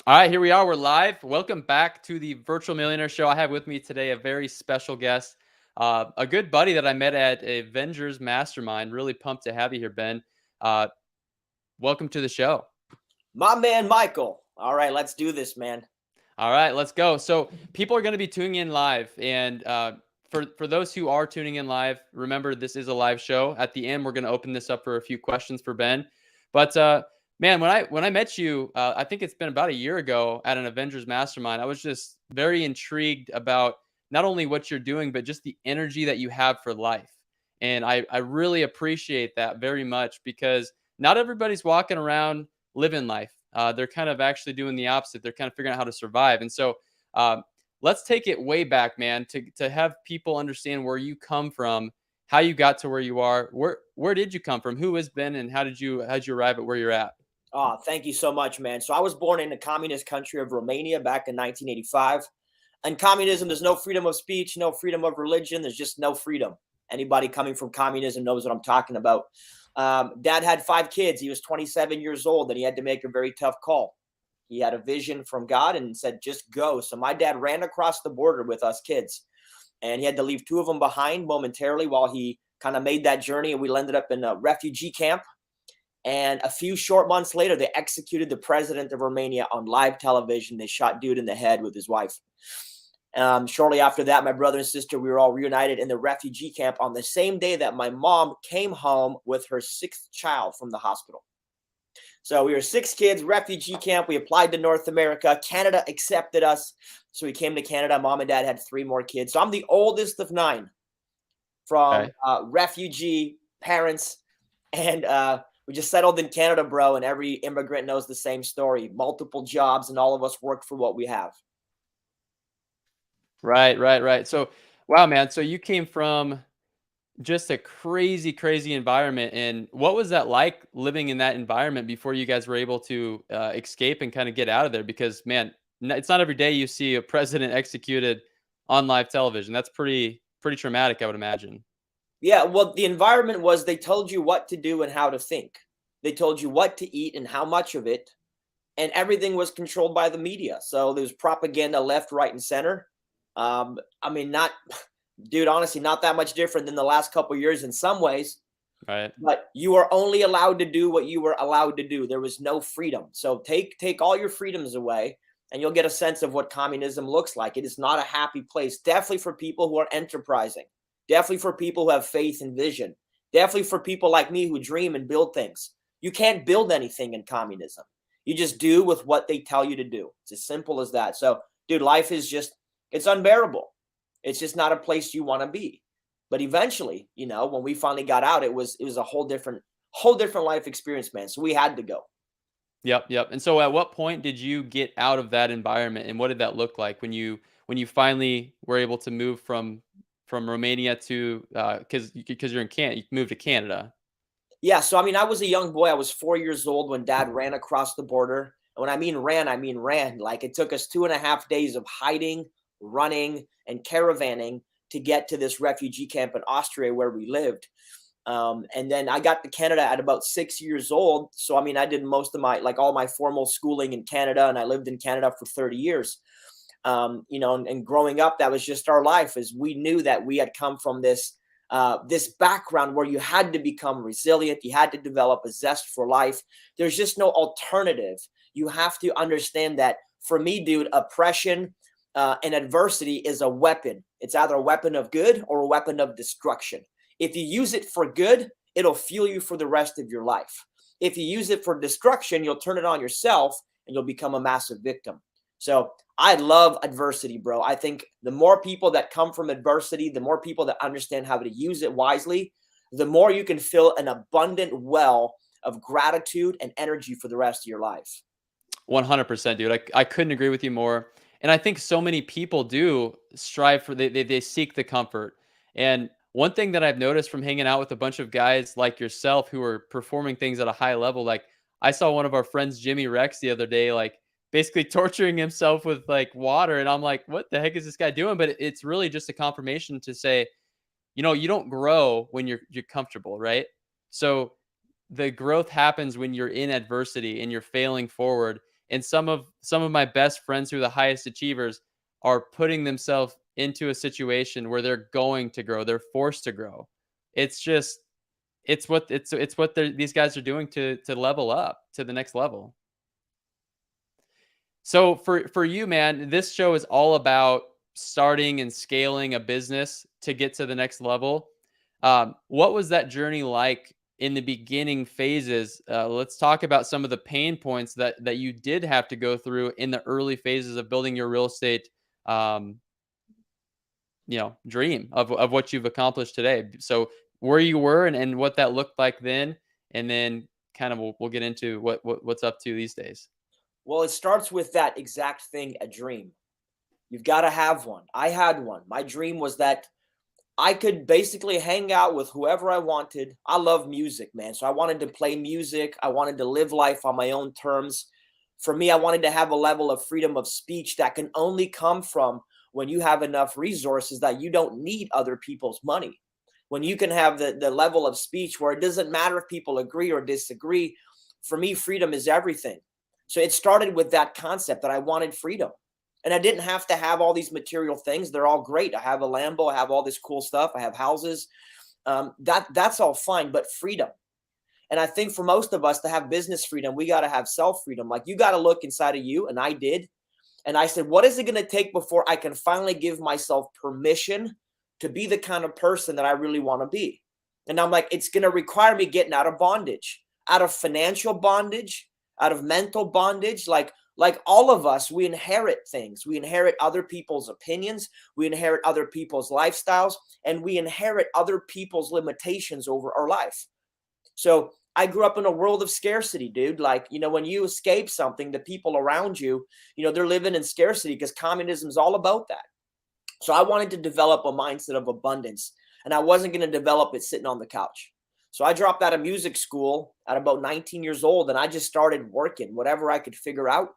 All right, here we are. We're live. Welcome back to the Virtual Millionaire Show. I have with me today a very special guest, a good buddy that I met at Avengers Mastermind. Really pumped to have you here, Ben. Uh, Welcome to the show. My man, Michael. All right, let's do this, man. All right, let's go. So people are going to be tuning in live, and for those who are tuning in live, remember this is a live show. At the end, we're going to open this up for a few questions for Ben. But man, when I met you, I think it's been about a year ago at an Avengers Mastermind. I was just very intrigued about not only what you're doing, but just the energy that you have for life. And I really appreciate that very much because not everybody's walking around living life. They're kind of actually doing the opposite. They're kind of figuring out how to survive. And so uh, let's take it way back, man, to have people understand where you come from, how you got to where you are. Where did you come from? Who has been, and how'd you arrive at where you're at? Oh, thank you so much, man. So I was born in the communist country of Romania back in 1985. And communism, there's no freedom of speech, no freedom of religion. There's just no freedom. Anybody coming from communism knows what I'm talking about. Dad had 5 kids. He was 27 years old, and he had to make a very tough call. He had a vision from God and said, just go. So my dad ran across the border with us kids, and he had to leave 2 of them behind momentarily while he kind of made that journey. And we ended up in a refugee camp. And a few short months later, they executed the president of Romania on live television. They shot dude in the head with his wife. Shortly after that, my brother and sister, we were all reunited in the refugee camp on the same day that my mom came home with her 6th child from the hospital. So we were 6 kids, refugee camp. We applied to North America. Canada accepted us. So we came to Canada. Mom and dad had 3 more kids. So I'm the oldest of 9 from Okay. refugee parents. And we just settled in Canada, bro. And every immigrant knows the same story. Multiple jobs, and all of us work for what we have. Right, right, right. So, wow, man. So you came from just a crazy, crazy environment. And what was that like living in that environment before you guys were able to escape and kind of get out of there? Because, man, it's not every day you see a president executed on live television. That's pretty traumatic, I would imagine. Yeah, well, the environment was they told you what to do and how to think. They told you what to eat and how much of it, and everything was controlled by the media. So there's propaganda left, right, and center. I mean, not, dude, honestly, not that much different than the last couple of years in some ways. Right. But you were only allowed to do what you were allowed to do. There was no freedom. So take all your freedoms away, and you'll get a sense of what communism looks like. It is not a happy place. Definitely for people who are enterprising. Definitely for people who have faith and vision. Definitely for people like me who dream and build things. You can't build anything in communism. You just do with what they tell you to do. It's as simple as that. So, dude, life is just, it's unbearable. It's just not a place you want to be. But eventually, when we finally got out, it was a whole different life experience, man. So we had to go. Yep, yep. And so at what point did you get out of that environment, and what did that look like when you finally were able to move from Romania to because you're in you moved to Canada. Yeah, so I mean, I was a young boy. I was 4 years old when dad ran across the border. And when I mean ran. Like, it took us 2.5 days of hiding, running, and caravanning to get to this refugee camp in Austria where we lived. And then I got to Canada at about 6 years old. So, I mean, I did most of all my formal schooling in Canada, and I lived in Canada for 30 years. And growing up, that was just our life, as we knew that we had come from this background where you had to become resilient. You had to develop a zest for life. There's just no alternative. You have to understand that, for me, dude, oppression and adversity is a weapon. It's either a weapon of good or a weapon of destruction. If you use it for good, it'll fuel you for the rest of your life. If you use it for destruction, you'll turn it on yourself and you'll become a massive victim. So I love adversity, bro. I think the more people that come from adversity, the more people that understand how to use it wisely, the more you can fill an abundant well of gratitude and energy for the rest of your life. 100%, dude. I couldn't agree with you more. And I think so many people do strive for they seek the comfort. And one thing that I've noticed from hanging out with a bunch of guys like yourself who are performing things at a high level, like I saw one of our friends, Jimmy Rex, the other day, like basically torturing himself with like water. And I'm like, what the heck is this guy doing? But it's really just a confirmation to say, you don't grow when you're comfortable, right? So the growth happens when you're in adversity and you're failing forward. And some of my best friends who are the highest achievers are putting themselves into a situation where they're going to grow. They're forced to grow. It's just it's what these guys are doing to level up to the next level. So for you, man, this show is all about starting and scaling a business to get to the next level. What was that journey like in the beginning phases? Let's talk about some of the pain points that you did have to go through in the early phases of building your real estate, um, dream of what you've accomplished today. So where you were and what that looked like then, and then kind of we'll get into what's up to these days. Well, it starts with that exact thing, a dream. You've got to have one. I had one. My dream was that I could basically hang out with whoever I wanted. I love music, man. So I wanted to play music. I wanted to live life on my own terms. For me, I wanted to have a level of freedom of speech that can only come from when you have enough resources that you don't need other people's money. When you can have the level of speech where it doesn't matter if people agree or disagree. For me, freedom is everything. So it started with that concept that I wanted freedom. And I didn't have to have all these material things. They're all great. I have a Lambo. I have all this cool stuff. I have houses. That's all fine, but freedom. And I think for most of us to have business freedom, we got to have self freedom. Like you got to look inside of you. And I did. And I said, what is it going to take before I can finally give myself permission to be the kind of person that I really want to be? And I'm like, it's going to require me getting out of bondage, out of financial bondage, out of mental bondage. Like all of us, we inherit things. We inherit other people's opinions. We inherit other people's lifestyles, and we inherit other people's limitations over our life. So I grew up in a world of scarcity, dude. Like, when you escape something, the people around you, they're living in scarcity because communism is all about that. So I wanted to develop a mindset of abundance, and I wasn't going to develop it sitting on the couch. So I dropped out of music school at about 19 years old, and I just started working whatever I could figure out.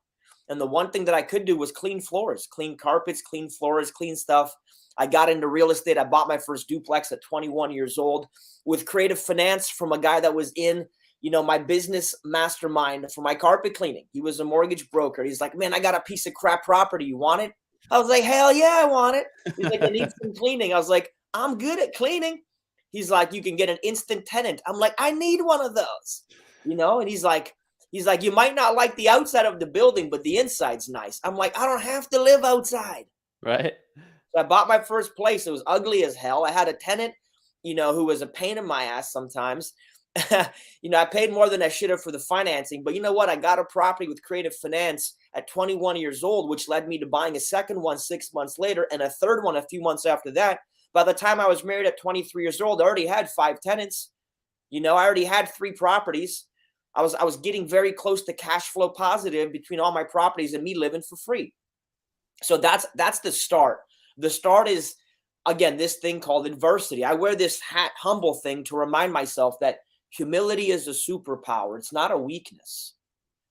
And the one thing that I could do was clean floors, clean carpets, clean floors, clean stuff. I got into real estate. I bought my first duplex at 21 years old with creative finance from a guy that was in, my business mastermind for my carpet cleaning. He was a mortgage broker. He's like, man, I got a piece of crap property. You want it? I was like, hell yeah, I want it. He's like, I need some cleaning. I was like, I'm good at cleaning. He's like, you can get an instant tenant. I'm like, I need one of those, and he's like, you might not like the outside of the building, but the inside's nice. I'm like, I don't have to live outside. Right. So I bought my first place. It was ugly as hell. I had a tenant, who was a pain in my ass sometimes. I paid more than I should have for the financing. But you know what? I got a property with creative finance at 21 years old, which led me to buying a second one 6 months later and a third one a few months after that. By the time I was married at 23 years old, I already had 5 tenants. I already had 3 properties. I was getting very close to cash flow positive between all my properties and me living for free. So that's the start. The start is, again, this thing called adversity. I wear this hat, humble thing, to remind myself that humility is a superpower. It's not a weakness.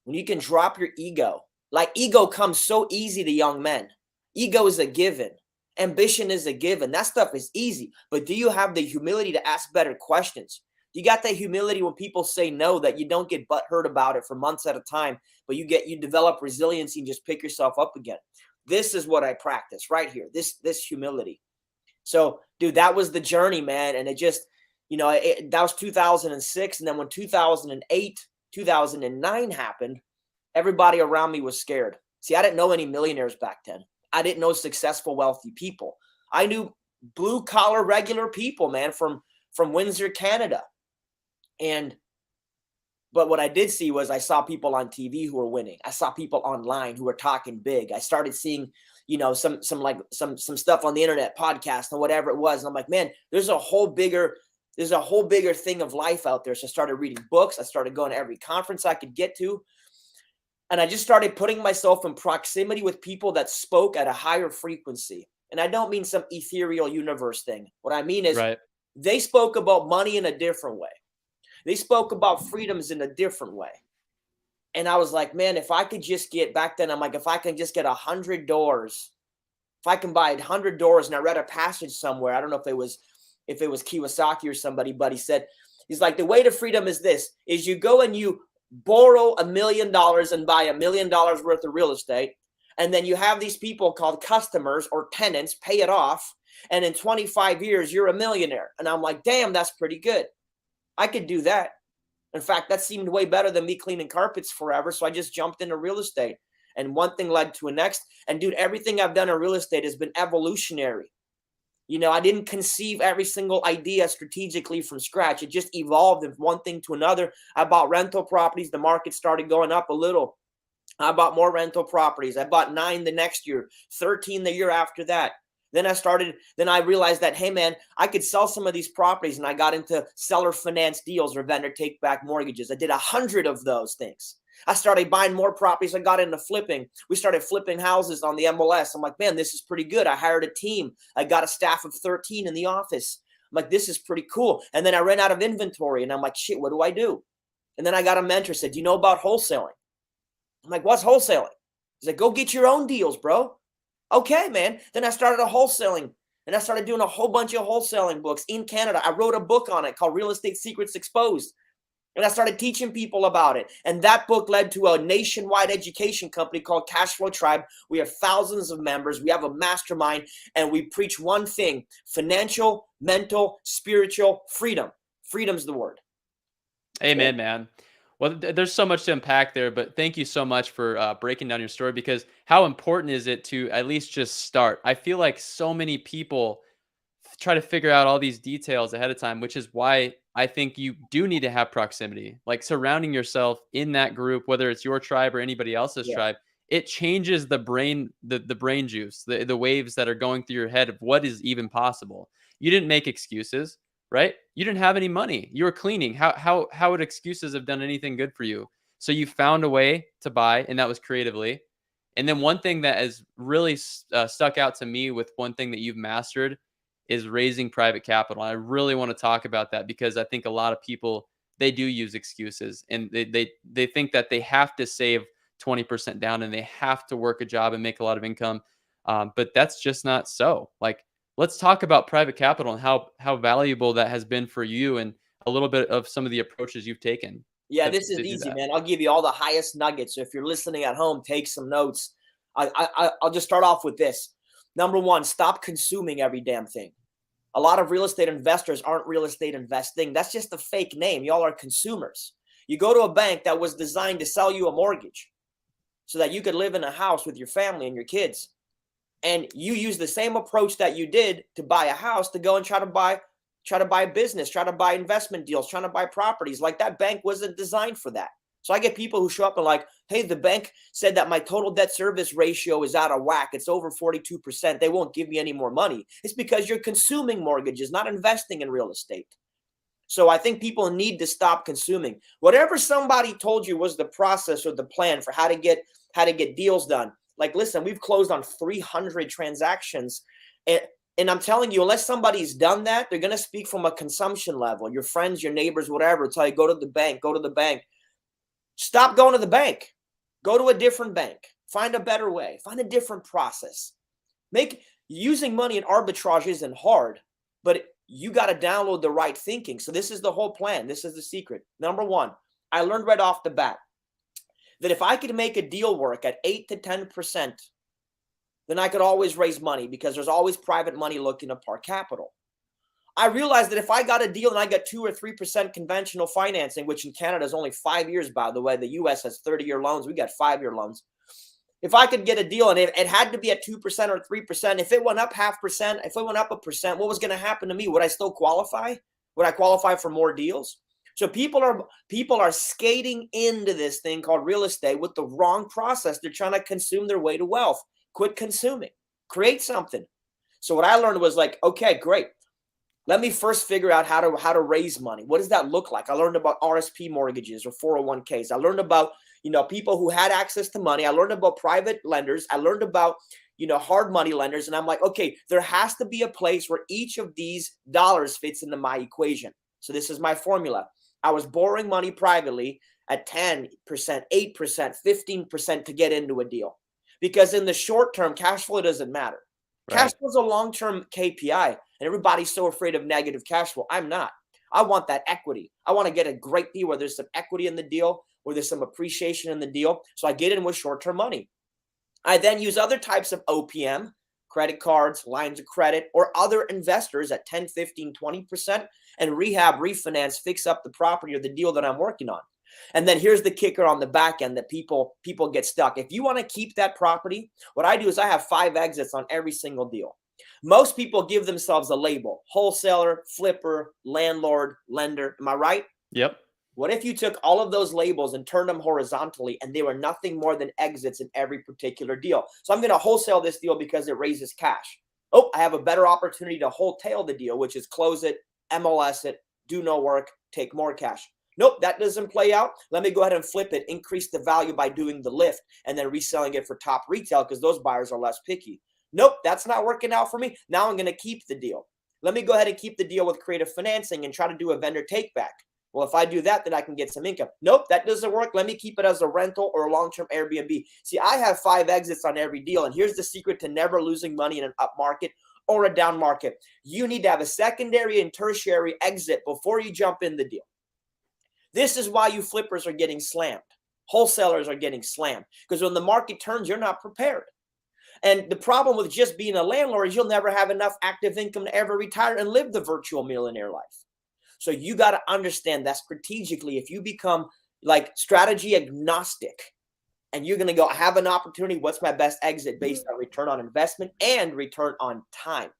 When you can drop your ego, like ego comes so easy to young men. Ego is a given. Ambition is a given. That stuff is easy. But do you have the humility to ask better questions? You got that humility when people say no, that you don't get butthurt about it for months at a time, but you develop resiliency and just pick yourself up again. This is what I practice right here. This humility. So, dude, that was the journey, man. And it just, that was 2006. And then when 2008, 2009 happened, everybody around me was scared. See, I didn't know any millionaires back then. I didn't know successful, wealthy people. I knew blue collar, regular people, man, from Windsor, Canada. But what I did see was I saw people on TV who were winning. I saw people online who were talking big. I started seeing, some stuff on the internet, podcast and whatever it was. And I'm like, man, there's a whole bigger thing of life out there. So I started reading books. I started going to every conference I could get to. And I just started putting myself in proximity with people that spoke at a higher frequency. And I don't mean some ethereal universe thing. What I mean is, right, they spoke about money in a different way. They spoke about freedoms in a different way. And I was like, man, if I could just get, back then, I'm like, if I can just get 100 doors, if I can buy 100 doors, and I read a passage somewhere, I don't know if it was Kiyosaki or somebody, but he's like, the way to freedom is this, is you go and you borrow $1 million and buy $1 million worth of real estate. And then you have these people called customers or tenants pay it off. And in 25 years, you're a millionaire. And I'm like, damn, that's pretty good. I could do that. In fact, that seemed way better than me cleaning carpets forever. So I just jumped into real estate. And one thing led to a next. And dude, everything I've done in real estate has been evolutionary. You know, I didn't conceive every single idea strategically from scratch. It just evolved from one thing to another. I bought rental properties. The market started going up a little. I bought more rental properties. I bought 9 the next year, 13 the year after that. Then I realized that, hey man, I could sell some of these properties, and I got into seller finance deals or vendor take back mortgages. I did 100 of those things. I started buying more properties. I got into flipping. We started flipping houses on the MLS. I'm like, man, this is pretty good. I hired a team. I got a staff of 13 in the office. I'm like, this is pretty cool. And then I ran out of inventory, and I'm like, shit, what do I do? And then I got a mentor said, do you know about wholesaling? I'm like, what's wholesaling? He's like, go get your own deals, bro. Okay, man. Then I started a wholesaling, and I started doing a whole bunch of wholesaling books in Canada. I wrote a book on it called Real Estate Secrets Exposed, and I started teaching people about it. And that book led to a nationwide education company called Cashflow Tribe. We have thousands of members. We have a mastermind, and we preach one thing: financial, mental, spiritual freedom. Freedom's the word. Amen, man. Well, there's so much to unpack there, but thank you so much for breaking down your story, because how important is it to at least just start? I feel like so many people try to figure out all these details ahead of time, which is why I think you do need to have proximity, like surrounding yourself in that group, whether it's your tribe or anybody else's tribe. It changes the brain, the brain juice, the waves that are going through your head of what is even possible. You didn't make excuses, right? You didn't have any money. You were cleaning. How would excuses have done anything good for you? So you found a way to buy, and that was creatively. And then one thing that has really stuck out to me with one thing that you've mastered is raising private capital. I really want to talk about that, because I think a lot of people, they do use excuses, and they think that they have to save 20% down and they have to work a job and make a lot of income. But that's just not so. Like, let's talk about private capital and how valuable that has been for you, and a little bit of some of the approaches you've taken. Yeah, this is easy, man. I'll give you all the highest nuggets. So if you're listening at home, take some notes. I'll just start off with this. Number one, stop consuming every damn thing. A lot of real estate investors aren't real estate investing. That's just a fake name. Y'all are consumers. You go to a bank that was designed to sell you a mortgage so that you could live in a house with your family and your kids. And you use the same approach that you did to buy a house to go and try to buy a business, try to buy investment deals, trying to buy properties. Like, that bank wasn't designed for that. So I get people who show up and like, hey, the bank said that my total debt service ratio is out of whack. It's over 42%. They won't give me any more money. It's because you're consuming mortgages, not investing in real estate. So I think people need to stop consuming. Whatever somebody told you was the process or the plan for how to get deals done. Like, listen, we've closed on 300 transactions. And I'm telling you, unless somebody's done that, they're going to speak from a consumption level. Your friends, your neighbors, whatever, tell you, go to the bank, go to the bank. Stop going to the bank. Go to a different bank. Find a better way. Find a different process. Using money in arbitrage isn't hard, but you got to download the right thinking. So this is the whole plan. This is the secret. Number one, I learned right off the bat that if I could make a deal work at 8 to 10%, then I could always raise money, because there's always private money looking to park capital. I realized that if I got a deal and I got 2 or 3% conventional financing, which in Canada is only 5 years, by the way, the US has 30-year loans. We got 5-year loans. If I could get a deal and it had to be at 2% or 3%, if it went up 0.5%, if it went up 1%, what was going to happen to me? Would I still qualify? Would I qualify for more deals? So people are skating into this thing called real estate with the wrong process. They're trying to consume their way to wealth. Quit consuming. Create something. So what I learned was like, okay, great. Let me first figure out how to raise money. What does that look like? I learned about RSP mortgages or 401ks. I learned about, people who had access to money. I learned about private lenders. I learned about, hard money lenders. And I'm like, okay, there has to be a place where each of these dollars fits into my equation. So this is my formula. I was borrowing money privately at 10%, 8%, 15% to get into a deal. Because in the short term, cash flow doesn't matter. Right. Cash flow is a long-term KPI, and everybody's so afraid of negative cash flow. I'm not. I want that equity. I want to get a great deal where there's some equity in the deal. where there's some appreciation in the deal. So I get in with short-term money. I then use other types of OPM, credit cards, lines of credit, or other investors at 10, 15, 20%, and rehab, refinance, fix up the property or the deal that I'm working on. And then here's the kicker on the back end that people get stuck. If you want to keep that property, what I do is I have 5 exits on every single deal. Most people give themselves a label: wholesaler, flipper, landlord, lender. Am I right? Yep. What if you took all of those labels and turned them horizontally and they were nothing more than exits in every particular deal? So I'm going to wholesale this deal because it raises cash. Oh, I have a better opportunity to wholesale the deal, which is close it, MLS it, do no work, take more cash. Nope, that doesn't play out. Let me go ahead and flip it, increase the value by doing the lift and then reselling it for top retail because those buyers are less picky. Nope, that's not working out for me. Now I'm going to keep the deal. Let me go ahead and keep the deal with creative financing and try to do a vendor take back. Well, if I do that, then I can get some income. Nope, that doesn't work. Let me keep it as a rental or a long-term Airbnb. See, I have 5 exits on every deal. And here's the secret to never losing money in an up market or a down market. You need to have a secondary and tertiary exit before you jump in the deal. This is why you flippers are getting slammed. Wholesalers are getting slammed because when the market turns, you're not prepared. And the problem with just being a landlord is you'll never have enough active income to ever retire and live the virtual millionaire life. So you got to understand that strategically, if you become like strategy agnostic and you're going to go have an opportunity, what's my best exit based on return on investment and return on time?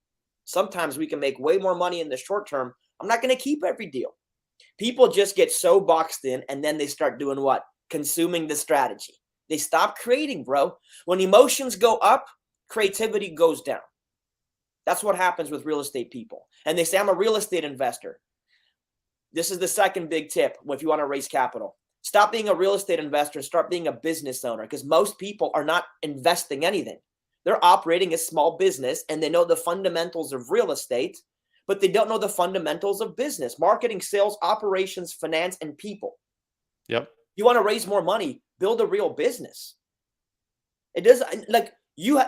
Sometimes we can make way more money in the short term. I'm not going to keep every deal. People just get so boxed in and then they start doing what? Consuming the strategy. They stop creating, bro. When emotions go up, creativity goes down. That's what happens with real estate people. And they say, I'm a real estate investor. This is the second big tip if you want to raise capital. Stop being a real estate investor and start being a business owner because most people are not investing anything. They're operating a small business and they know the fundamentals of real estate, but they don't know the fundamentals of business, marketing, sales, operations, finance, and people. Yep. You want to raise more money, build a real business. It doesn't like you're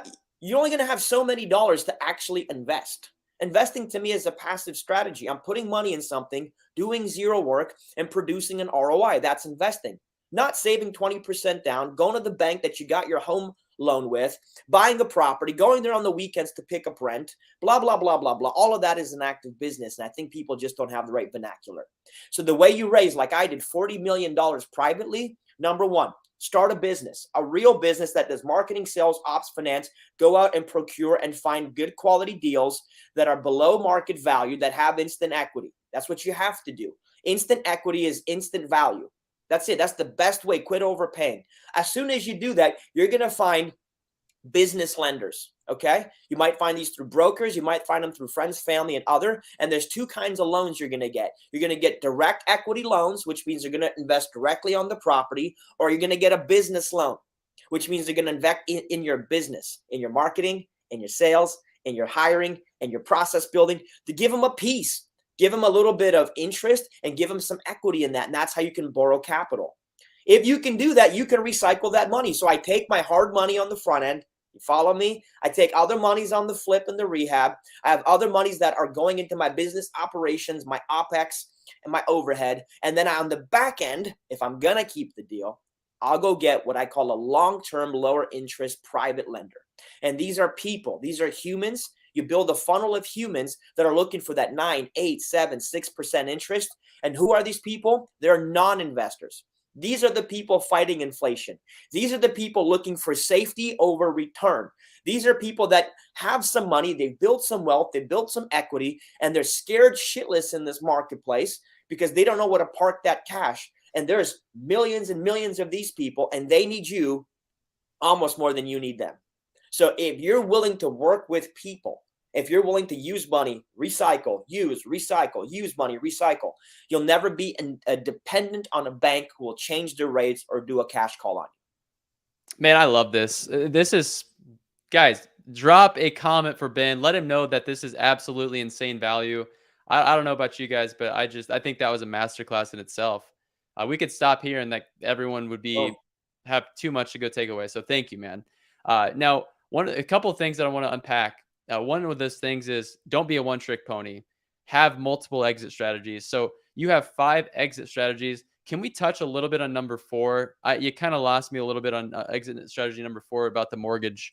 only going to have so many dollars to actually invest. Investing to me is a passive strategy. I'm putting money in something, doing zero work, and producing an ROI. That's investing. Not saving 20% down, going to the bank that you got your home loan with, buying a property, going there on the weekends to pick up rent, blah, blah, blah, blah, blah. All of that is an active business. And I think people just don't have the right vernacular. So the way you raise, like I did, $40 million privately, number one, start a business, a real business that does marketing, sales, ops, finance. Go out and procure and find good quality deals that are below market value that have instant equity. That's what you have to do. Instant equity is instant value. That's it. That's the best way. Quit overpaying. As soon as you do that, you're going to find business lenders. Okay. You might find these through brokers. You might find them through friends, family, and other. And there's 2 kinds of loans you're going to get. You're going to get direct equity loans, which means you're going to invest directly on the property, or you're going to get a business loan, which means you're going to invest in your business, in your marketing, in your sales, in your hiring, and your process building to give them a piece, give them a little bit of interest and give them some equity in that. And that's how you can borrow capital. If you can do that, you can recycle that money. So I take my hard money on the front end. You follow me? I take other monies on the flip and the rehab. I have other monies that are going into my business operations, my OPEX and my overhead. And then on the back end, if I'm going to keep the deal, I'll go get what I call a long-term lower interest private lender. And these are people. These are humans. You build a funnel of humans that are looking for that 9, 8, 7, 6% interest. And who are these people? They're non-investors. These are the people fighting inflation. These are the people looking for safety over return. These are people that have some money, they've built some wealth, they've built some equity, and they're scared shitless in this marketplace because they don't know where to park that cash. And there's millions and millions of these people, and they need you almost more than you need them. So if you're willing to work with people, if you're willing to use money, recycle, use money, recycle, you'll never be dependent on a bank who will change their rates or do a cash call on you. Man, I love this. This is, guys, drop a comment for Ben. Let him know that this is absolutely insane value. I don't know about you guys, but I think that was a masterclass in itself. We could stop here and that everyone would be have too much to go take away. So thank you, man. Now, a couple of things that I want to unpack. One of those things is don't be a one-trick pony. Have multiple exit strategies. So you have 5 exit strategies. can we touch a little bit on number 4? You kind of lost me a little bit on exit strategy number 4 about the mortgage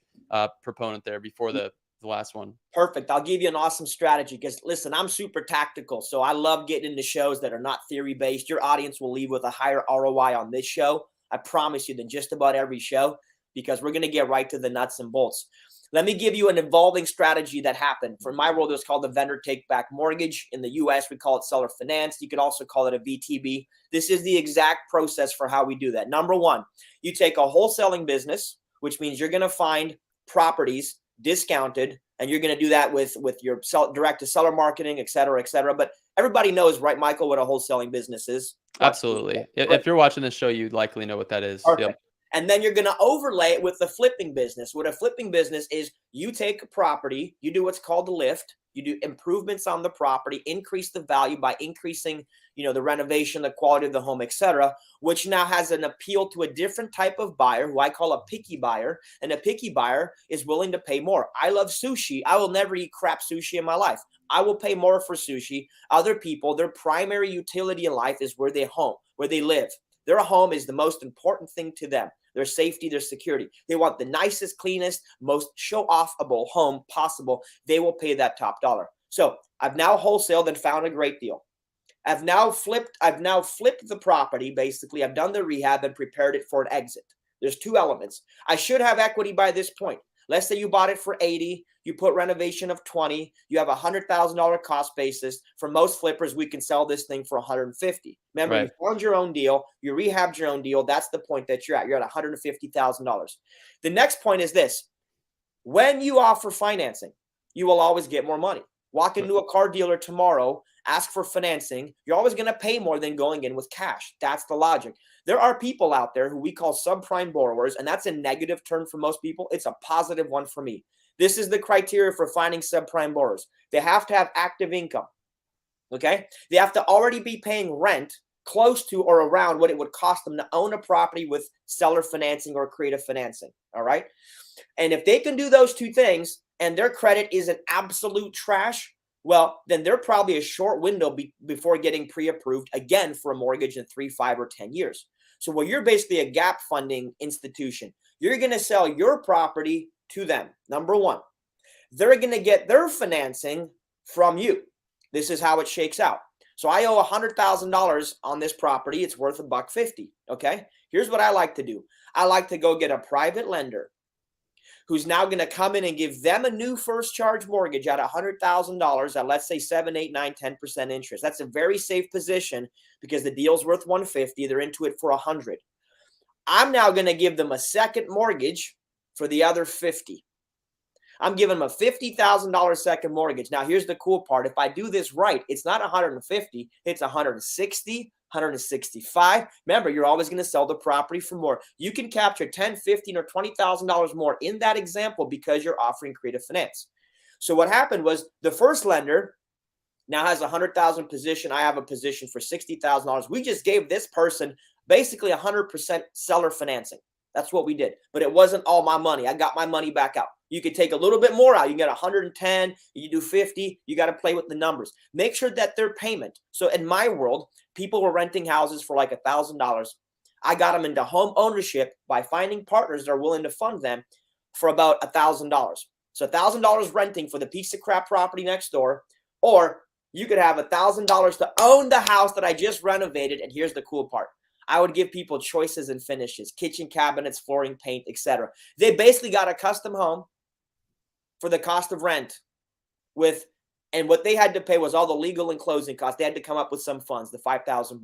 proponent there before the last one. Perfect. I'll give you an awesome strategy because listen, I'm super tactical. So I love getting into shows that are not theory based. Your audience will leave with a higher ROI on this show. I promise you, than just about every show, because we're going to get right to the nuts and bolts. Let me give you an evolving strategy that happened. For my world, it was called the vendor take back mortgage. In the US, we call it seller finance. You could also call it a VTB. This is the exact process for how we do that. Number one, you take a wholesaling business, which means you're going to find properties discounted, and you're going to do that with your direct to seller marketing, et cetera, et cetera. But everybody knows, right, Michael, what a wholesaling business is? Absolutely. If you're watching this show, you likely know what that is. Perfect. Yep. And then you're going to overlay it with the flipping business. What a flipping business is, you take a property, you do what's called the lift, you do improvements on the property, increase the value by increasing, the renovation, the quality of the home, etc., which now has an appeal to a different type of buyer who I call a picky buyer. And a picky buyer is willing to pay more. I love sushi. I will never eat crap sushi in my life. I will pay more for sushi. Other people, their primary utility in life is where they live. Their home is the most important thing to them. Their safety, their security. They want the nicest, cleanest, most show-offable home possible. They will pay that top dollar. So I've now wholesaled and found a great deal. I've now flipped the property. Basically, I've done the rehab and prepared it for an exit. There's two elements. I should have equity by this point. Let's say you bought it for 80, you put renovation of 20, you have a $100,000 cost basis. For most flippers, we can sell this thing for 150. Remember, right. You found your own deal, you rehabbed your own deal. That's the point that you're at. You're at $150,000. The next point is this. When you offer financing, you will always get more money. Walk into a car dealer tomorrow, ask for financing. You're always going to pay more than going in with cash. That's the logic. There are people out there who we call subprime borrowers, and that's a negative term for most people. It's a positive one for me. This is the criteria for finding subprime borrowers. They have to have active income, okay? They have to already be paying rent close to or around what it would cost them to own a property with seller financing or creative financing, all right? And if they can do those two things and their credit is an absolute trash, well, then they're probably a short window before getting pre-approved again for a mortgage in 3, 5, or 10 years. So well, you're basically a gap funding institution. You're going to sell your property to them. Number one, they're going to get their financing from you. This is how it shakes out. So I owe $100,000 on this property. It's worth $150. Okay. Here's what I like to do. I like to go get a private lender who's now going to come in and give them a new first charge mortgage at $100,000 at, let's say, 7, 8, 9, 10% interest. That's a very safe position because the deal's worth $150. They're into it for $100. I'm now going to give them a second mortgage for the other $50. I'm giving them a $50,000 second mortgage. Now, here's the cool part. If I do this right, it's not $150, it's $160, $165. Remember, you're always going to sell the property for more. You can capture $10, $15, or $20,000 more in that example because you're offering creative finance. So what happened was the first lender now has a $100,000 position. I have a position for $60,000. We just gave this person basically 100% seller financing. That's what we did. But it wasn't all my money. I got my money back out. You could take a little bit more out. You can get 110, you do 50. You got to play with the numbers. Make sure that their payment. So in my world, people were renting houses for like $1,000. I got them into home ownership by finding partners that are willing to fund them for about $1,000. So $1,000 renting for the piece of crap property next door, or you could have $1,000 to own the house that I just renovated. And here's the cool part. I would give people choices and finishes, kitchen cabinets, flooring, paint, etc. They basically got a custom home for the cost of rent and what they had to pay was all the legal and closing costs. They had to come up with some funds, the $5,000.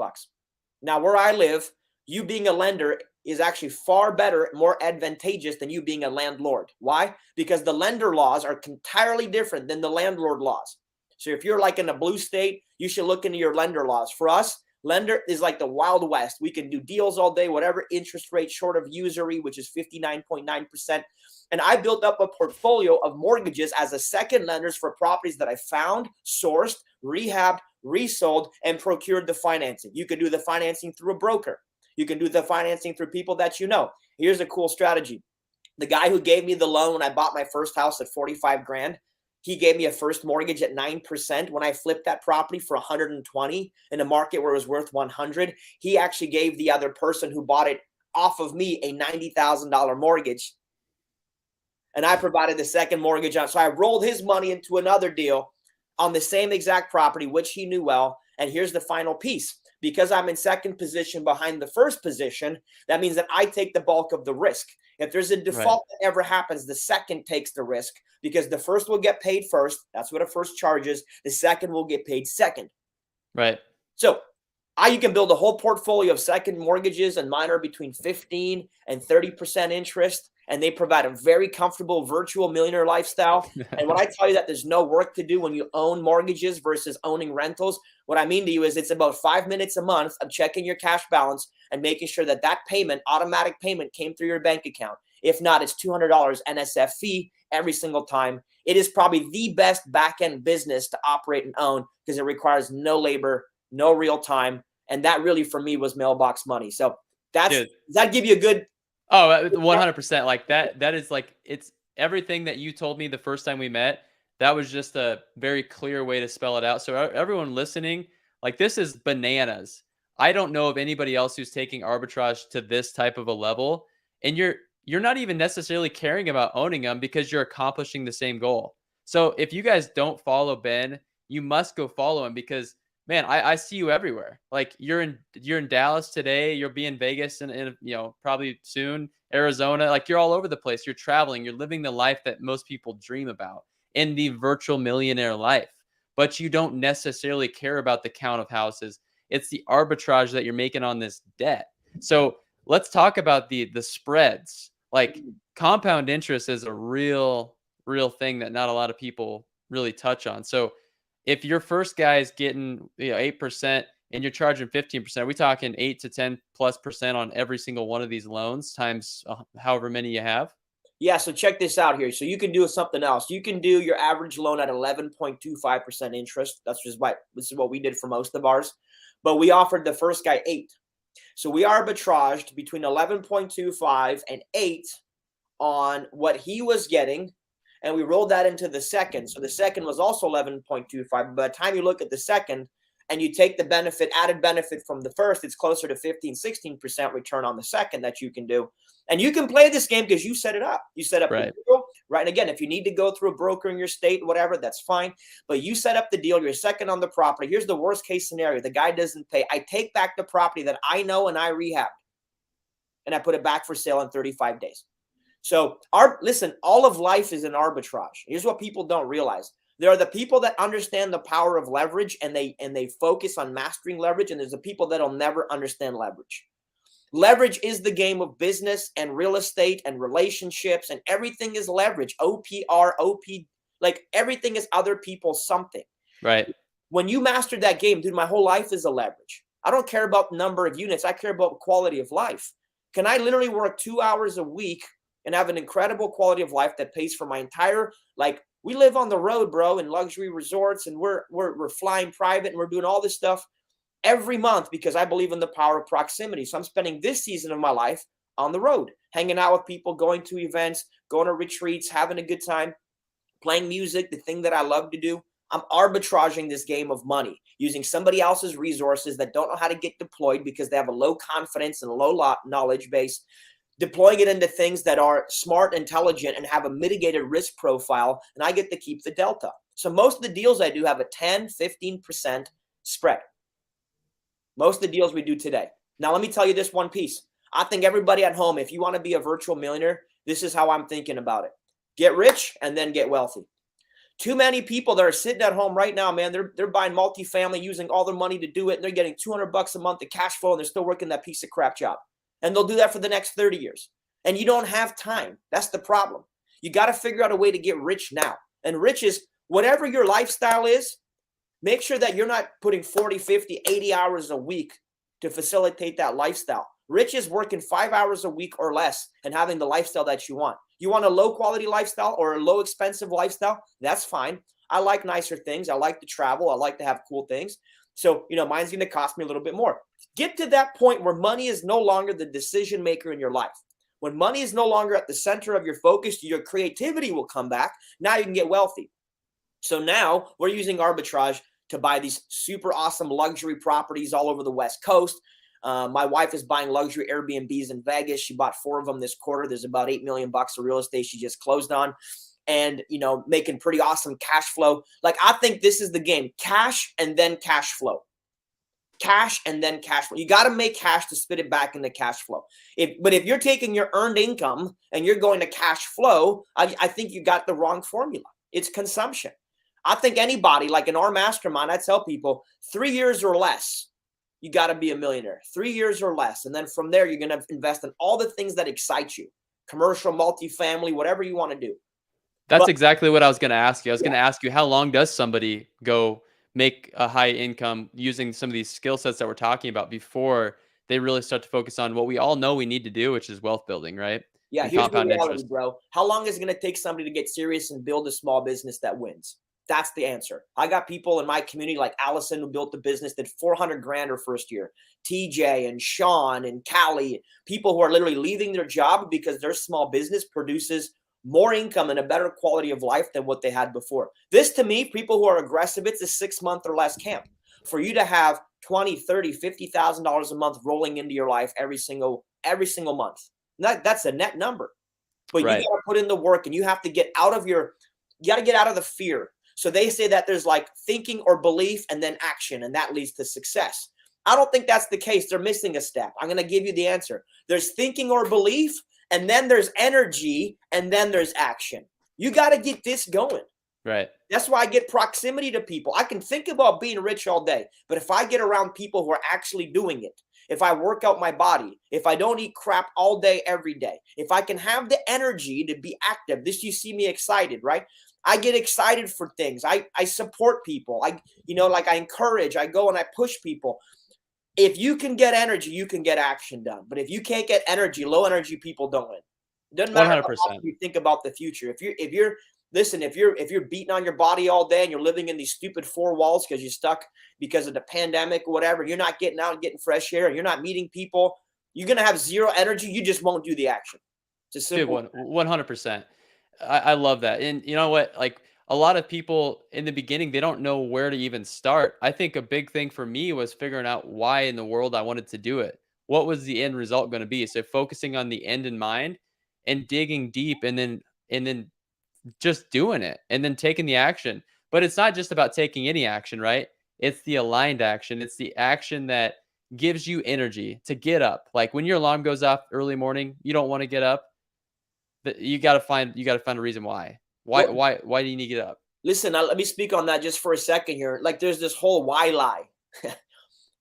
Now, where I live, you being a lender is actually far better, more advantageous than you being a landlord. Why? Because the lender laws are entirely different than the landlord laws. So if you're like in a blue state, you should look into your lender laws. For us, lender is like the Wild West. We can do deals all day, whatever interest rate short of usury, which is 59.9%. And I built up a portfolio of mortgages as a second lenders for properties that I found, sourced, rehabbed, resold, and procured the financing. You can do the financing through a broker. You can do the financing through people that you know. Here's a cool strategy. The guy who gave me the loan when I bought my first house at 45 grand, He gave me a first mortgage at 9%. When I flipped that property for 120 in a market where it was worth 100, he actually gave the other person who bought it off of me a $90,000 mortgage. And I provided the second mortgage on. So I rolled his money into another deal on the same exact property, which he knew well. And here's the final piece. Because I'm in second position behind the first position, that means that I take the bulk of the risk. If there's a default that ever happens, the second takes the risk because the first will get paid first. That's what a first charges. The second will get paid second. Right. So you can build a whole portfolio of second mortgages, and mine are between 15 and 30% interest. And they provide a very comfortable virtual millionaire lifestyle. And when I tell you that there's no work to do when you own mortgages versus owning rentals, what I mean to you is it's about 5 minutes a month of checking your cash balance and making sure that that payment, automatic payment, came through your bank account. If not, it's $200 NSF fee every single time. It is probably the best back-end business to operate and own because it requires no labor, no real time. And that really, for me, was mailbox money. So does that give you a good... Oh, 100%. Like that is like, it's everything that you told me the first time we met. That was just a very clear way to spell it out. So everyone listening, like, this is bananas. I don't know of anybody else who's taking arbitrage to this type of a level. And you're not even necessarily caring about owning them because you're accomplishing the same goal. So if you guys don't follow Ben, you must go follow him because, man, I see you everywhere. Like, you're in Dallas today. You'll be in Vegas and probably soon, Arizona. Like, you're all over the place. You're traveling. You're living the life that most people dream about in the virtual millionaire life. But you don't necessarily care about the count of houses. It's the arbitrage that you're making on this debt. So let's talk about the spreads. Like, compound interest is a real thing that not a lot of people really touch on. So if your first guy is getting 8% and you're charging 15%, are we talking 8 to 10+% on every single one of these loans times however many you have? Yeah, so check this out here. So you can do something else. You can do your average loan at 11.25% interest. This is what we did for most of ours. But we offered the first guy 8. So we arbitraged between 11.25 and 8 on what he was getting. And we rolled that into the second. So the second was also 11.25. By the time you look at the second and you take the added benefit from the first, it's closer to 15, 16% return on the second that you can do. And you can play this game because you set it up. You set up the deal, right? And again, if you need to go through a broker in your state, whatever, that's fine. But you set up the deal. You're second on the property. Here's the worst case scenario. The guy doesn't pay. I take back the property that I know and I rehabbed. And I put it back for sale in 35 days. So listen, all of life is an arbitrage. Here's what people don't realize. There are the people that understand the power of leverage and they focus on mastering leverage. And there's the people that'll never understand leverage. Leverage is the game of business and real estate and relationships, and everything is leverage. OPR, like everything is other people's something. Right. When you master that game, dude, my whole life is a leverage. I don't care about the number of units. I care about quality of life. Can I literally work 2 hours a week and have an incredible quality of life that pays for my entire, like, we live on the road, bro, in luxury resorts, and we're flying private and we're doing all this stuff every month because I believe in the power of proximity. So I'm spending this season of my life on the road, hanging out with people, going to events, going to retreats, having a good time, playing music, the thing that I love to do. I'm arbitraging this game of money using somebody else's resources that don't know how to get deployed because they have a low confidence and a low knowledge base, deploying it into things that are smart, intelligent, and have a mitigated risk profile, and I get to keep the delta. So most of the deals I do have a 10, 15% spread. Most of the deals we do today. Now, let me tell you this one piece. I think everybody at home, if you want to be a virtual millionaire, this is how I'm thinking about it. Get rich and then get wealthy. Too many people that are sitting at home right now, man, they're buying multifamily, using all their money to do it, and they're getting $200 a month of cash flow, and they're still working that piece of crap job. And they'll do that for the next 30 years. And you don't have time. That's the problem. You got to figure out a way to get rich now. And rich is whatever your lifestyle is. Make sure that you're not putting 40, 50, 80 hours a week to facilitate that lifestyle. Rich is working 5 hours a week or less and having the lifestyle that you want. You want a low quality lifestyle or a low expensive lifestyle? That's fine. I like nicer things. I like to travel. I like to have cool things. So, mine's going to cost me a little bit more. Get to that point where money is no longer the decision maker in your life. When money is no longer at the center of your focus, your creativity will come back. Now you can get wealthy. So now we're using arbitrage to buy these super awesome luxury properties all over the West Coast. My wife is buying luxury Airbnbs in Vegas. She bought 4 of them this quarter. There's about $8 million of real estate she just closed on, and making pretty awesome cash flow. Like, I think this is the game: cash and then cash flow. Cash and then cash flow. You got to make cash to spit it back into cash flow. But if you're taking your earned income and you're going to cash flow, I think you got the wrong formula. It's consumption. I think anybody, like in our mastermind, I tell people 3 years or less, you got to be a millionaire. 3 years or less. And then from there, you're going to invest in all the things that excite you: commercial, multifamily, whatever you want to do. That's exactly what I was going to ask you. I was going to Yeah. ask you, how long does somebody go make a high income using some of these skill sets that we're talking about before they really start to focus on what we all know we need to do, which is wealth building, right? Yeah, And here's the compound reality, interest. bro. How long is it going to take somebody to get serious and build a small business that wins? That's the answer. I got people in my community like Allison, who built the business, did 400 grand her first year. TJ and Sean and Callie, people who are literally leaving their job because their small business produces more income and a better quality of life than what they had before. This, to me, people who are aggressive, it's a 6-month or less camp. For you to have 20, 30, $50,000 a month rolling into your life every single month. That's a net number. But Right. you got to put in the work, and you have to get out of the fear. So they say that there's like thinking or belief and then action, and that leads to success. I don't think that's the case. They're missing a step. I'm going to give you the answer. There's thinking or belief, and then there's energy, and then there's action. You got to get this going. Right. That's why I get proximity to people. I can think about being rich all day, but if I get around people who are actually doing it, if I work out my body, if I don't eat crap all day, every day, if I can have the energy to be active, you see me excited, right? I get excited for things. I support people. I encourage, I go and I push people. If you can get energy, you can get action done. But if you can't get energy, low energy people don't win. It doesn't matter how 100%. you think about the future. If you're beating on your body all day and you're living in these stupid 4 walls because you're stuck because of the pandemic or whatever, you're not getting out and getting fresh air, and you're not meeting people, you're gonna have zero energy. You just won't do the action. It's a Dude, simple. 100%. I love that. And you know what? Like, a lot of people in the beginning, they don't know where to even start. I think a big thing for me was figuring out why in the world I wanted to do it. What was the end result going to be? So focusing on the end in mind and digging deep, and then just doing it, and then taking the action. But it's not just about taking any action, right? It's the aligned action. It's the action that gives you energy to get up. Like when your alarm goes off early morning, you don't want to get up. You got to find a reason why. Why Well, why why do you need to get up? listen, let me speak on that just for a second here. Like, there's this whole why lie.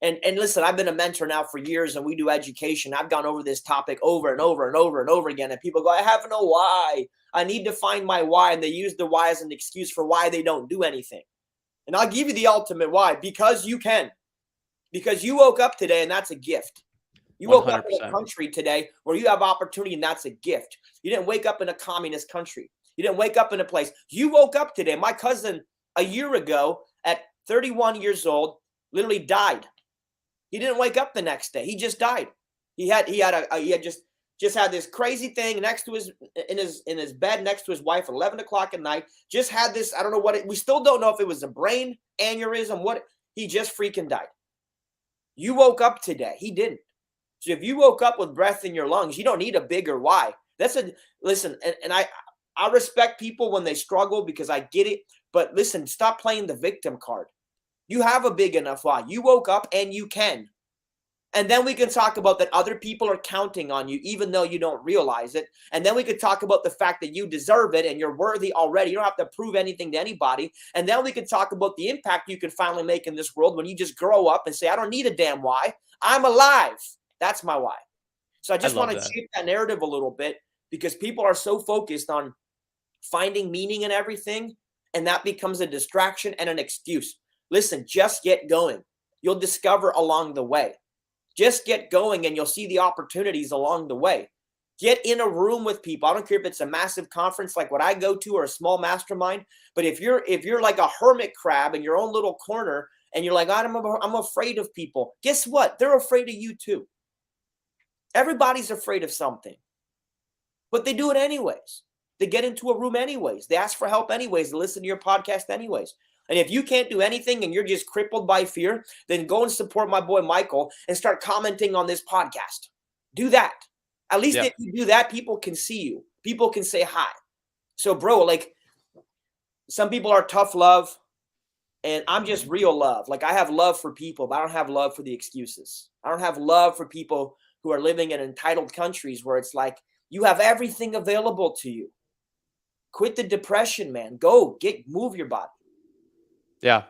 And listen, I've been a mentor now for years, and we do education. I've gone over this topic over and over and over and over again, and people go, I have no why. I need to find my why. And they use the why as an excuse for why they don't do anything. And I'll give you the ultimate why: because you can. Because you woke up today, and that's a gift. You woke up in a 100%. country today where you have opportunity, and that's a gift. You didn't wake up in a communist country. You didn't wake up in a place. You woke up today. My cousin, a year ago, at 31 years old, literally died. He didn't wake up the next day. He just died. He had just had this crazy thing next to in his bed next to his wife at 11 o'clock at night. Just had this, I don't know what we still don't know if it was a brain aneurysm. He just freaking died. You woke up today. He didn't. So if you woke up with breath in your lungs, you don't need a bigger why. Listen, and I respect people when they struggle, because I get it. But listen, stop playing the victim card. You have a big enough why. You woke up and you can. And then we can talk about that other people are counting on you, even though you don't realize it. And then we could talk about the fact that you deserve it and you're worthy already. You don't have to prove anything to anybody. And then we could talk about the impact you can finally make in this world when you just grow up and say, I don't need a damn why. I'm alive. That's my why. So I just want love to that. shape that narrative a little bit, because people are so focused on finding meaning in everything, and that becomes a distraction and an excuse. Listen, just get going. You'll discover along the way. Just get going, and you'll see the opportunities along the way. Get in a room with people. I don't care if it's a massive conference like what I go to or a small mastermind. But if you're like a hermit crab in your own little corner, and you're like, I'm afraid of people, guess what? They're afraid of you too. Everybody's afraid of something, but they do it anyways. They get into a room anyways. They ask for help anyways. They listen to your podcast anyways. And if you can't do anything and you're just crippled by fear, then go and support my boy Michael and start commenting on this podcast. Do that. At least if you do that, people can see you. People can say hi. So, bro, like, some people are tough love, and I'm just real love. Like, I have love for people, but I don't have love for the excuses. I don't have love for people who are living in entitled countries where it's like, you have everything available to you. Quit the depression, man. Go move your body. Yeah.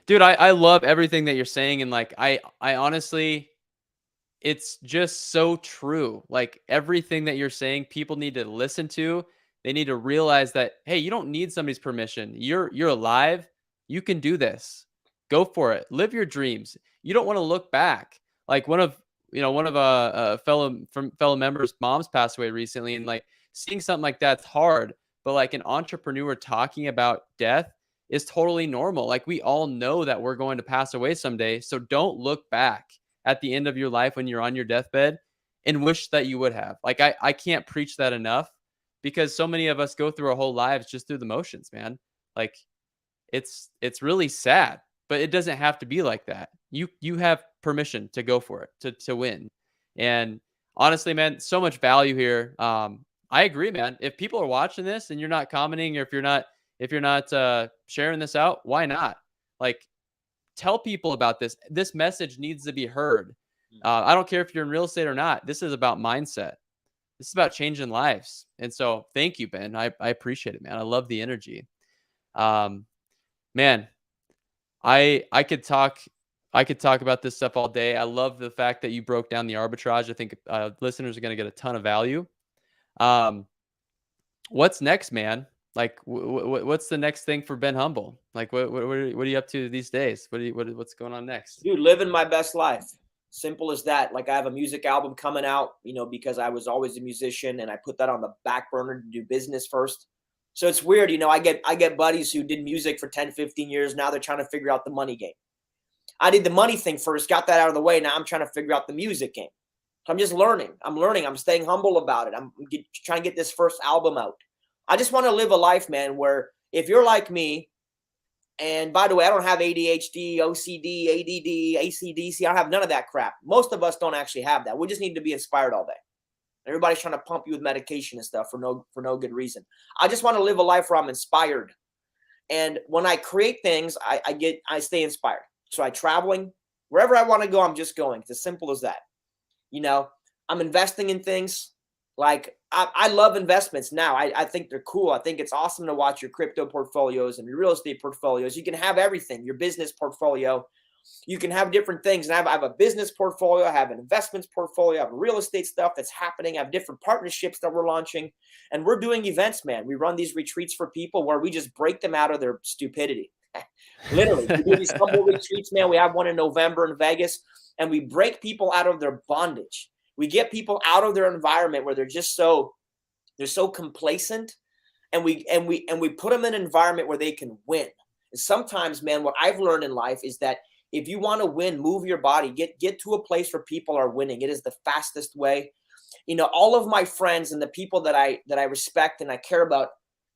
Dude, I love everything that you're saying. And like, I honestly, it's just so true. Like, everything that you're saying, people need to listen to. They need to realize that, hey, you don't need somebody's permission. You're alive. You can do this. Go for it. Live your dreams. You don't want to look back. Like, one of fellow members' moms passed away recently, and like, seeing something like that's hard. But like, an entrepreneur talking about death is totally normal. Like, we all know that we're going to pass away someday. So don't look back at the end of your life when you're on your deathbed and wish that you would have. Like, I can't preach that enough, because so many of us go through our whole lives just through the motions, man. Like, it's really sad, but it doesn't have to be like that. You have permission to go for it, to win. And honestly, man, so much value here. I agree, man. If people are watching this and you're not commenting, or if you're not sharing this out, why not? Like, tell people about this. This message needs to be heard. I don't care if you're in real estate or not. This is about mindset. This is about changing lives. And so thank you, Ben. I appreciate it, man. I love the energy. Man, I could talk about this stuff all day. I love the fact that you broke down the arbitrage. I think listeners are going to get a ton of value. What's next, man? Like, what's the next thing for Ben Humble? Like, what are you up to these days? What's going on next? Dude, living my best life. Simple as that. Like, I have a music album coming out, because I was always a musician and I put that on the back burner to do business first. So it's weird, I get buddies who did music for 10, 15 years. Now they're trying to figure out the money game. I did the money thing first, got that out of the way. Now I'm trying to figure out the music game. So I'm just learning. I'm staying humble about it. I'm trying to get this first album out. I just want to live a life, man, where if you're like me, and by the way, I don't have ADHD, OCD, ADD, ACDC. I don't have none of that crap. Most of us don't actually have that. We just need to be inspired all day. Everybody's trying to pump you with medication and stuff for no good reason. I just want to live a life where I'm inspired. And when I create things, I stay inspired. So I'm traveling. Wherever I want to go, I'm just going. It's as simple as that. I'm investing in things. Like, I love investments now. I think they're cool. I think it's awesome to watch your crypto portfolios and your real estate portfolios. You can have everything, your business portfolio. You can have different things. And I have a business portfolio. I have an investments portfolio. I have real estate stuff that's happening. I have different partnerships that we're launching. And we're doing events, man. We run these retreats for people where we just break them out of their stupidity. Literally. We do these humble retreats, man. We have one in November in Vegas. And we break people out of their bondage. We get people out of their environment where they're so complacent, and we put them in an environment where they can win. And sometimes, man, what I've learned in life is that if you want to win, move your body, get to a place where people are winning. It is the fastest way. All of my friends and the people that I respect and I care about,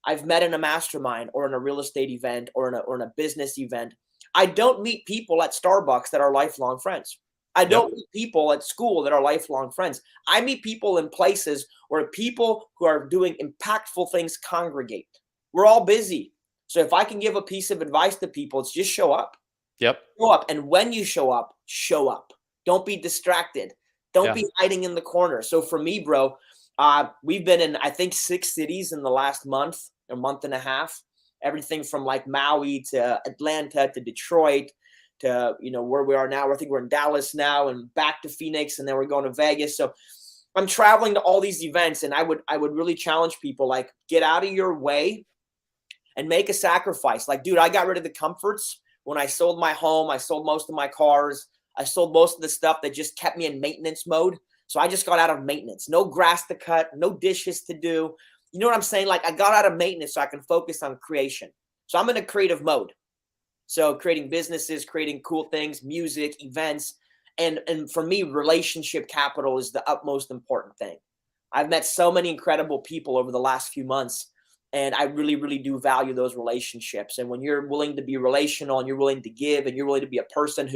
I've met in a mastermind or in a real estate event or in a business event. I don't meet people at Starbucks that are lifelong friends. I don't meet people at school that are lifelong friends. I meet people in places where people who are doing impactful things congregate. We're all busy. So if I can give a piece of advice to people, it's just show up. Yep. Show up. And when you show up, show up. Don't be distracted. Don't be hiding in the corner. So for me, bro, we've been in, I think, 6 cities in the last month and a half. Everything from like Maui to Atlanta to Detroit to, where we are now. I think we're in Dallas now and back to Phoenix, and then we're going to Vegas. So I'm traveling to all these events, and I would really challenge people, like, get out of your way and make a sacrifice. Like, dude, I got rid of the comforts when I sold my home. I sold most of my cars. I sold most of the stuff that just kept me in maintenance mode. So I just got out of maintenance. No grass to cut, no dishes to do. You know what I'm saying? Like, I got out of maintenance so I can focus on creation. So I'm in a creative mode. So creating businesses, creating cool things, music, events. And for me, relationship capital is the utmost important thing. I've met so many incredible people over the last few months And I really, really do value those relationships. And when you're willing to be relational and you're willing to give and you're willing to be a person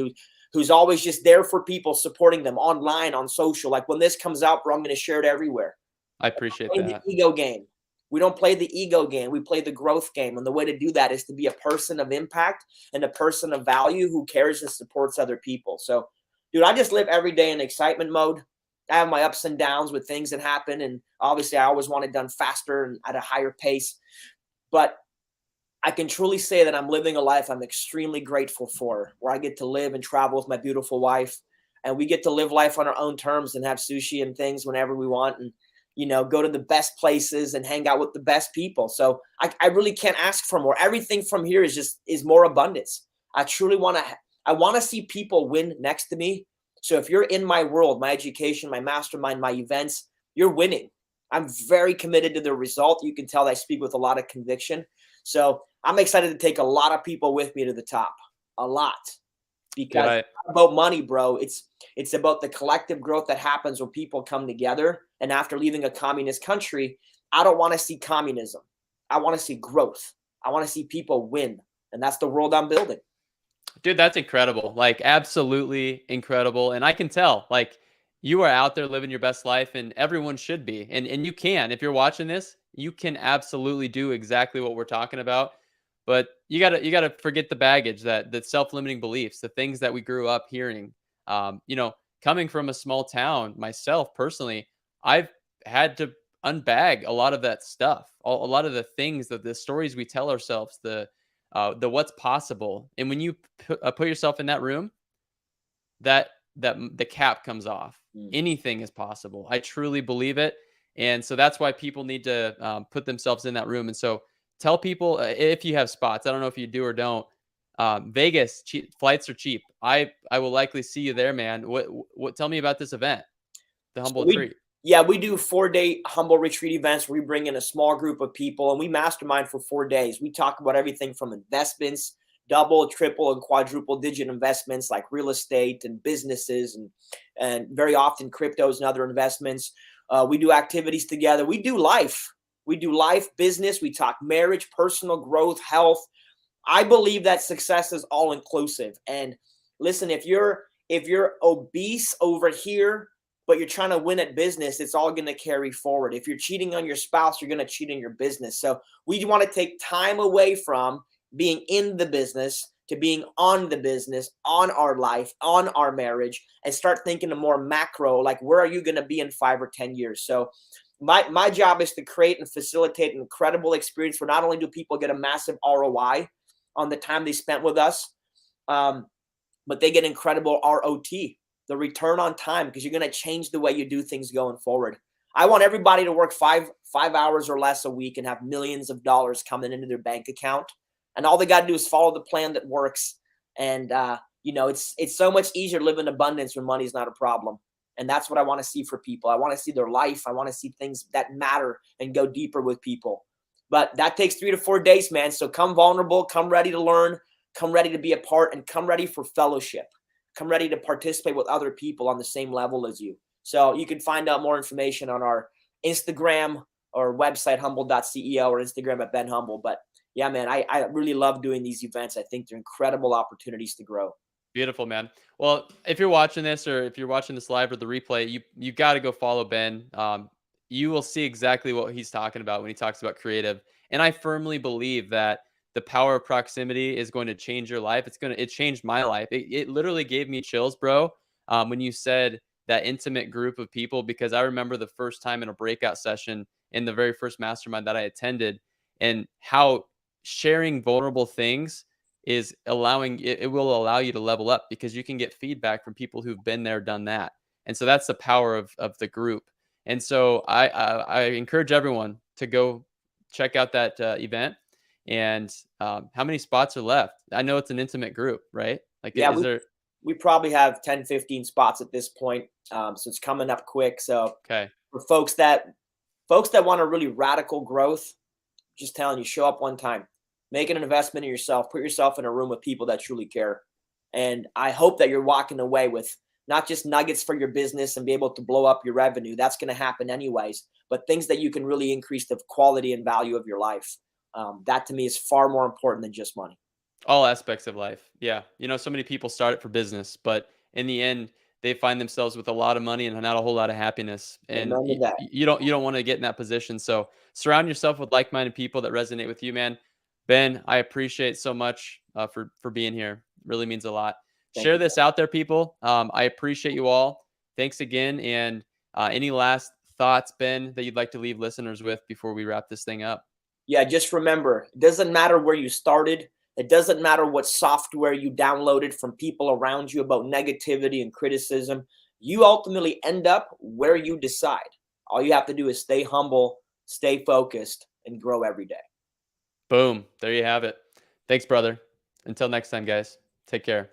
who's always just there for people, supporting them online, on social, like when this comes out, bro, I'm going to share it everywhere. I appreciate Playing the that. ego game. We don't play the ego game. We play the growth game. And the way to do that is to be a person of impact and a person of value who cares and supports other people. So, dude, I just live every day in excitement mode. I have my ups and downs with things that happen. And obviously, I always want it done faster and at a higher pace. But I can truly say that I'm living a life I'm extremely grateful for, where I get to live and travel with my beautiful wife. And we get to live life on our own terms and have sushi and things whenever we want. And go to the best places and hang out with the best people. So I really can't ask for more. Everything from here is more abundance. I truly want to see people win next to me. So if you're in my world, my education, my mastermind, my events, you're winning. I'm very committed to the result. You can tell that I speak with a lot of conviction. So I'm excited to take a lot of people with me to the top, a lot. Because it's not about money, bro. It's about the collective growth that happens when people come together. And after leaving a communist country, I don't want to see communism. I want to see growth. I want to see people win. And that's the world I'm building. Dude, that's incredible. Like, absolutely incredible. And I can tell, like, you are out there living your best life, and everyone should be. And you can, if you're watching this, you can absolutely do exactly what we're talking about. But you gotta forget the baggage, that the self-limiting beliefs, the things that we grew up hearing. Coming from a small town myself personally, I've had to unbag a lot of that stuff, a lot of the things, that the stories we tell ourselves, the what's possible. And when you put yourself in that room, that the cap comes off. Anything is possible. I truly believe it. And so that's why people need to put themselves in that room. And so tell people, if you have spots. I don't know if you do or don't. Vegas, flights are cheap. I will likely see you there, man. What? Tell me about this event, the Humble Retreat. Yeah, we do 4-day Humble Retreat events where we bring in a small group of people and we mastermind for 4 days. We talk about everything from investments, double, triple, and quadruple digit investments like real estate and businesses, and very often cryptos and other investments. We do activities together. We do life. We do life, business. We talk marriage, personal growth, health. I believe that success is all inclusive. And listen, if you're obese over here, but you're trying to win at business, it's all going to carry forward. If you're cheating on your spouse, you're going to cheat in your business. So we want to take time away from being in the business to being on the business, on our life, on our marriage, and start thinking a more macro, like where are you going to be in 5 or 10 years? So my job is to create and facilitate an incredible experience where not only do people get a massive ROI on the time they spent with us, but they get incredible ROT, the return on time, because you're going to change the way you do things going forward. I want everybody to work five hours or less a week and have millions of dollars coming into their bank account. And all they got to do is follow the plan that works. And, it's so much easier to live in abundance when money's not a problem. And that's what I want to see for people. I want to see their life. I want to see things that matter and go deeper with people. But that takes 3 to 4 days, man. So come vulnerable, come ready to learn, come ready to be a part, and come ready for fellowship. Come ready to participate with other people on the same level as you. So you can find out more information on our Instagram or website, humble.ceo, or Instagram at Ben Humble. But yeah, man, I really love doing these events. I think they're incredible opportunities to grow. Beautiful, man. Well, if you're watching this, or if you're watching this live or the replay, you got to go follow Ben. You will see exactly what he's talking about when he talks about creative. And I firmly believe that the power of proximity is going to change your life. It changed my life. It literally gave me chills, bro. When you said that intimate group of people, because I remember the first time in a breakout session in the very first mastermind that I attended, and how sharing vulnerable things is it will allow you to level up, because you can get feedback from people who've been there, done that. And so that's the power of the group. And so I encourage everyone to go check out that event. And how many spots are left? I know it's an intimate group, right? Like, yeah, we probably have 10, 15 spots at this point. So it's coming up quick. So okay. For folks that want a really radical growth, just telling you, show up one time, make an investment in yourself, put yourself in a room with people that truly care. And I hope that you're walking away with not just nuggets for your business and be able to blow up your revenue. That's going to happen anyways, but things that you can really increase the quality and value of your life. That to me is far more important than just money. All aspects of life. Yeah. You know, so many people start it for business, but in the end, they find themselves with a lot of money and not a whole lot of happiness. And Amen to that. you don't want to get in that position. So surround yourself with like-minded people that resonate with you, man. Ben, I appreciate so much for being here. Really means a lot. Thank Share you. this out there, people. I appreciate you all. Thanks again. And any last thoughts, Ben, that you'd like to leave listeners with before we wrap this thing up? Yeah, just remember, it doesn't matter where you started. It doesn't matter what software you downloaded from people around you about negativity and criticism. You ultimately end up where you decide. All you have to do is stay humble, stay focused, and grow every day. Boom. There you have it. Thanks, brother. Until next time, guys. Take care.